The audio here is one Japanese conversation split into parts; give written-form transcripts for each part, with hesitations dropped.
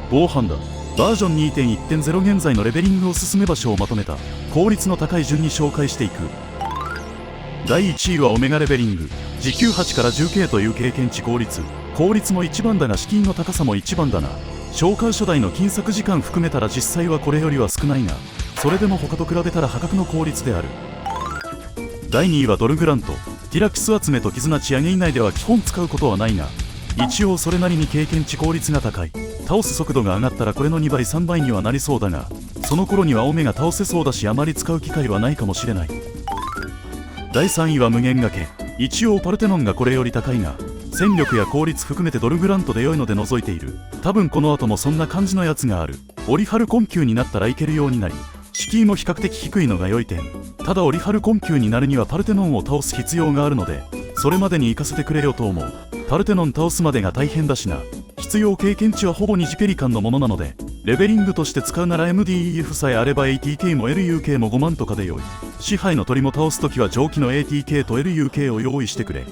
防犯だ。バージョン 2.1.0 現在のレベリングを進め場所をまとめた効率の高い順に紹介していく。第1位はオメガレベリング。時給8から 10K という経験値効率も1番だが敷居の高さも1番だな。召喚初代の金策時間含めたら実際はこれよりは少ないが、それでも他と比べたら破格の効率である。第2位はドルグラント。ティラキス集めと絆仕上げ以外では基本使うことはないが、一応それなりに経験値効率が高い。倒す速度が上がったらこれの2倍3倍にはなりそうだが、その頃にはオメが倒せそうだしあまり使う機会はないかもしれない。第3位は無限掛け。一応パルテノンがこれより高いが、戦力や効率含めてドルグラントで良いので除いている。多分この後もそんな感じのやつがある。オリハル困窮になったらいけるようになり、敷居も比較的低いのが良い点。ただオリハル困窮になるにはパルテノンを倒す必要があるので、それまでに行かせてくれよと思う。パルテノン倒すまでが大変だしな。必要経験値はほぼ2次ペリカンのものなので、レベリングとして使うなら MDEF さえあれば ATK も LUK も5万とかで良い。支配の鳥も倒すときは蒸気の ATK と LUK を用意してくれ。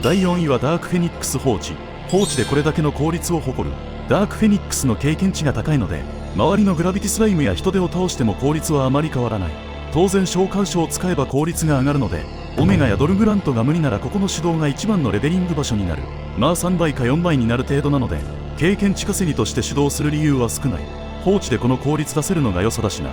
第4位はダークフェニックス放置でこれだけの効率を誇る。ダークフェニックスの経験値が高いので、周りのグラビティスライムや人手を倒しても効率はあまり変わらない。当然召喚書を使えば効率が上がるので、オメガやドルグラントが無理ならここの手動が一番のレベリング場所になる。まあ3倍か4倍になる程度なので、経験値稼ぎとして手動する理由は少ない。放置でこの効率出せるのが良さだしな。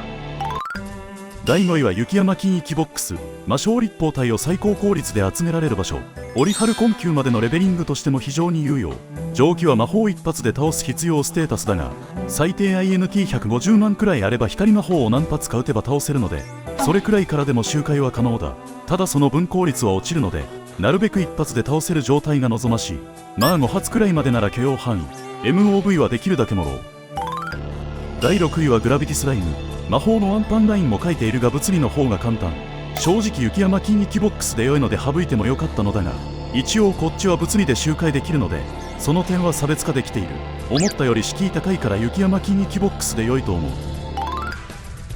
第5位は雪山金域ボックス。魔性立方体を最高効率で集められる場所。オリハル困窮までのレベリングとしても非常に有用。蒸気は魔法一発で倒す必要ステータスだが、最低 INT150 万くらいあれば光魔法を何発か撃てば倒せるので、それくらいからでも周回は可能だ。ただその分効率は落ちるので、なるべく一発で倒せる状態が望ましい。まあ5発くらいまでなら許容範囲。MOV はできるだけもろう。第6位はグラビティスライム。魔法のワンパンラインも書いているが物理の方が簡単。正直雪山金域ボックスで良いので省いてもよかったのだが、一応こっちは物理で周回できるので、その点は差別化できている。思ったより敷居高いから雪山金域ボックスで良いと思う。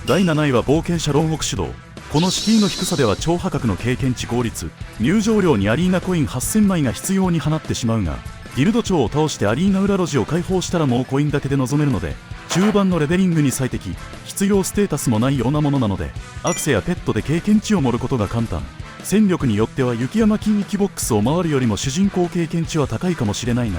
第7位は冒険者牢獄主導。この敷居の低さでは超破格の経験値効率。入場料にアリーナコイン8000枚が必要に放ってしまうが、ギルド長を倒してアリーナ裏路地を解放したらもうコインだけで臨めるので、中盤のレベリングに最適。必要ステータスもないようなものなので、アクセやペットで経験値を盛ることが簡単。戦力によっては雪山金域ボックスを回るよりも主人公経験値は高いかもしれないが。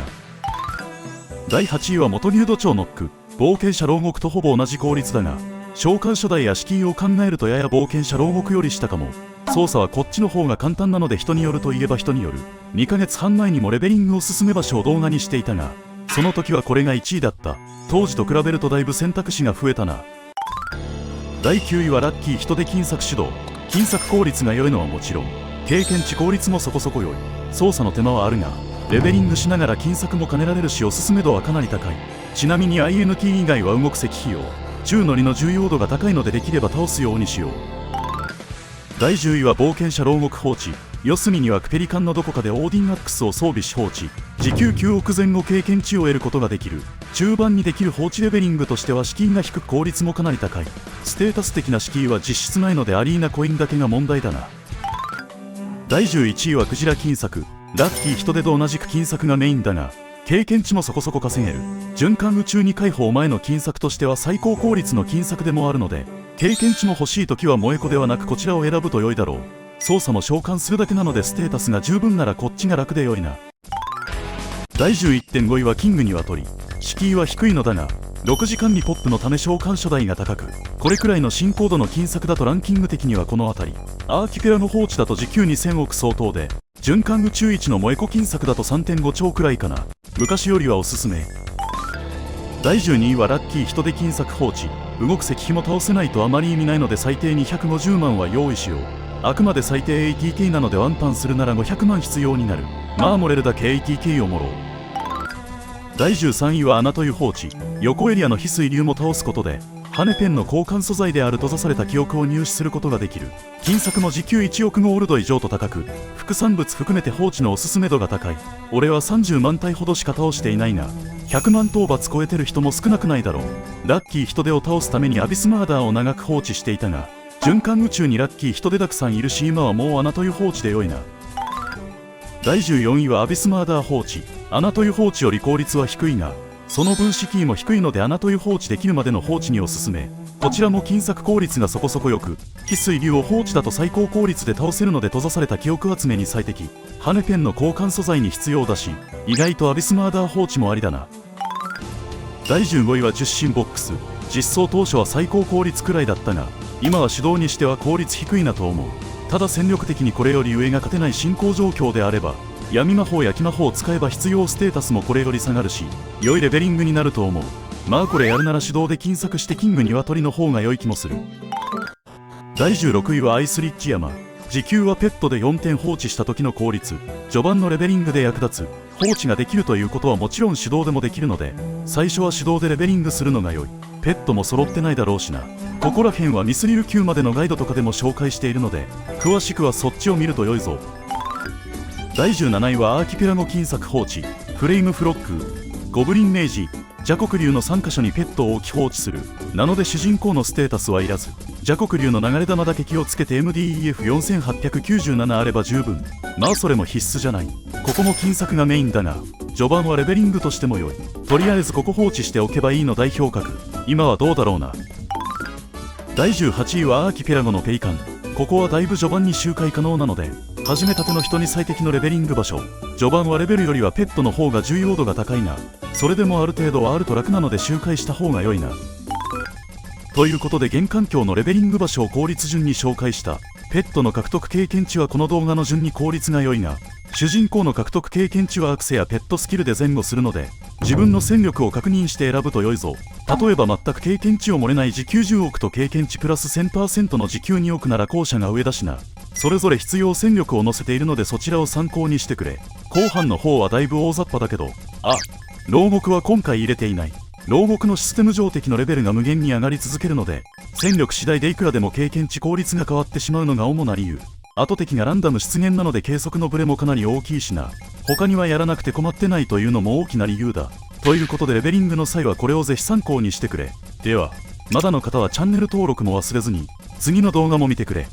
第8位は元ギルド長ノック。冒険者牢獄とほぼ同じ効率だが、召喚初代や敷居を考えるとやや冒険者牢獄より下かも。操作はこっちの方が簡単なので人によるといえば人による。2ヶ月半前にもレベリングを進め場所を動画にしていたが、その時はこれが1位だった。当時と比べるとだいぶ選択肢が増えたな。第9位はラッキー人手金策主導。金策効率が良いのはもちろん、経験値効率もそこそこ良い。操作の手間はあるが、レベリングしながら金策も兼ねられるしおすすめ度はかなり高い。ちなみに INT 以外は動く石費用、中のりの重要度が高いのでできれば倒すようにしよう。第10位は冒険者牢獄放置。四隅にはクペリカンのどこかでオーディンアックスを装備し放置。時給9億前後経験値を得ることができる。中盤にできる放置レベリングとしては敷居が低く効率もかなり高い。ステータス的な敷居は実質ないのでアリーナコインだけが問題だな。第11位はクジラ金策。ラッキー人手と同じく金策がメインだが、経験値もそこそこ稼げる。循環宇宙に解放前の金策としては最高効率の金策でもあるので、経験値も欲しい時は萌え子ではなくこちらを選ぶと良いだろう。操作も召喚するだけなのでステータスが十分ならこっちが楽で良いな。第 11.5 位はキングニワトリ。敷居は低いのだが、6時間にポップのため召喚初代が高く、これくらいの進行度の金策だとランキング的にはこの辺り。アーキペラの放置だと時給2000億相当で、循環宇宙一の萌え子金策だと 3.5 兆くらいかな。昔よりはおすすめ。第12位はラッキー人手金策放置。動く石碑も倒せないとあまり意味ないので最低250万は用意しよう。あくまで最低 ATK なのでワンパンするなら500万必要になる。まあ漏れるだけ ATK をもろう。第13位は穴という放置。横エリアの翡翠竜も倒すことで、羽ペンの交換素材である閉ざされた記憶を入手することができる。金策も時給1億ゴールド以上と高く、副産物含めて放置のおすすめ度が高い。俺は30万体ほどしか倒していないが、100万討伐超えてる人も少なくないだろう。ラッキー人手を倒すためにアビスマーダーを長く放置していたが、循環宇宙にラッキー人手たくさんいるし今はもう穴という放置で良いな。第14位はアビスマーダー放置。穴という放置より効率は低いが、その分敷居も低いので穴という放置できるまでの放置におすすめ。こちらも金策効率がそこそこよく、翡翠竜を放置だと最高効率で倒せるので閉ざされた記憶集めに最適。羽ペンの交換素材に必要だし、意外とアビスマーダー放置もありだな。第15位は10進ボックス。実装当初は最高効率くらいだったが、今は手動にしては効率低いなと思う。ただ戦力的にこれより上が勝てない進行状況であれば、闇魔法や気魔法を使えば必要ステータスもこれより下がるし、良いレベリングになると思う。まあこれやるなら手動で金策してキング鶏の方が良い気もする。第16位はアイスリッチ山。時給はペットで4点放置した時の効率。序盤のレベリングで役立つ。放置ができるということはもちろん手動でもできるので、最初は手動でレベリングするのが良い。ペットも揃ってないだろうしな。ここら辺はミスリル級までのガイドとかでも紹介しているので、詳しくはそっちを見ると良いぞ。第17位はアーキペラゴ金策放置。フレイムフロック、ゴブリン明治、蛇国竜の3カ所にペットを置き放置する。なので主人公のステータスはいらず、蛇国竜の流れ弾だけ気をつけて MDEF4897 あれば十分。まあそれも必須じゃない。ここも金策がメインだが、序盤はレベリングとしても良い。とりあえずここ放置しておけばいいの代表格。今はどうだろうな。第18位はアーキペラゴのペイカン。ここはだいぶ序盤に周回可能なので、始めたての人に最適のレベリング場所。序盤はレベルよりはペットの方が重要度が高いが、それでもある程度はあると楽なので周回した方が良いな。ということで現環境のレベリング場所を効率順に紹介した。ペットの獲得経験値はこの動画の順に効率が良いが、主人公の獲得経験値はアクセやペットスキルで前後するので、自分の戦力を確認して選ぶと良いぞ。例えば全く経験値を漏れない時給10億と経験値プラス 1000% の時給2億なら後者が上だしな。それぞれ必要戦力を載せているのでそちらを参考にしてくれ。後半の方はだいぶ大雑把だけど、牢獄は今回入れていない。牢獄のシステム上敵のレベルが無限に上がり続けるので、戦力次第でいくらでも経験値効率が変わってしまうのが主な理由。後敵がランダム出現なので計測のブレもかなり大きいしな。他にはやらなくて困ってないというのも大きな理由だ。ということでレベリングの際はこれをぜひ参考にしてくれ。では、まだの方はチャンネル登録も忘れずに、次の動画も見てくれ。